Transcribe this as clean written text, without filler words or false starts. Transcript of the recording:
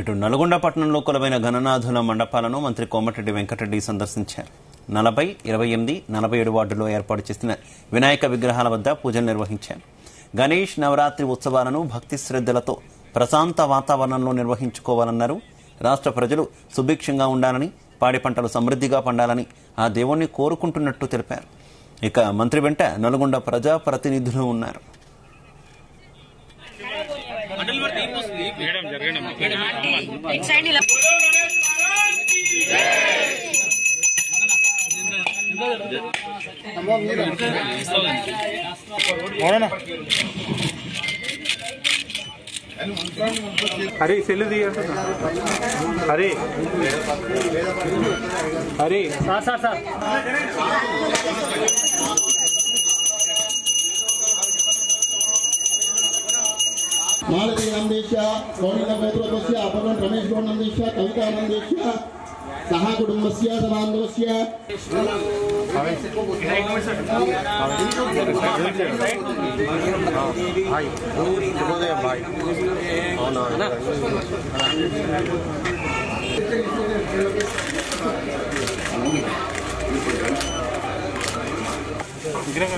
ఇటు నల్గొండ పట్టణంలో కొలువైన గణనాథుల మండపాలను మంత్రి కోమటిరెడ్డి వెంకటరెడ్డి సందర్శించారు. 40, 28, 47 వార్డుల్లో ఏర్పాటు చేసిన వినాయక విగ్రహాల వద్ద పూజలు నిర్వహించారు. గణేష్ నవరాత్రి ఉత్సవాలను భక్తి శ్రద్ధలతో ప్రశాంత వాతావరణంలో నిర్వహించుకోవాలన్నారు. రాష్ట్ర ప్రజలు సుభిక్షంగా ఉండాలని, పాడి పంటలు సమృద్ధిగా పండాలని ఆ దేవుణ్ణి కోరుకుంటున్నట్టు తెలిపారు. ఇక మంత్రి వెంట నల్గొండ ప్రజా ప్రతినిధులు ఉన్నారు. हरी सेल्लू दिया हरी हरी सार मालती नंदीश गौरील नेतृत्वस्य अपरन् रमेश गौड नंदीश कविता नंदीश सह कुटुंबस्य समान्तरस्य भाई शुभोदय भाई विग्रह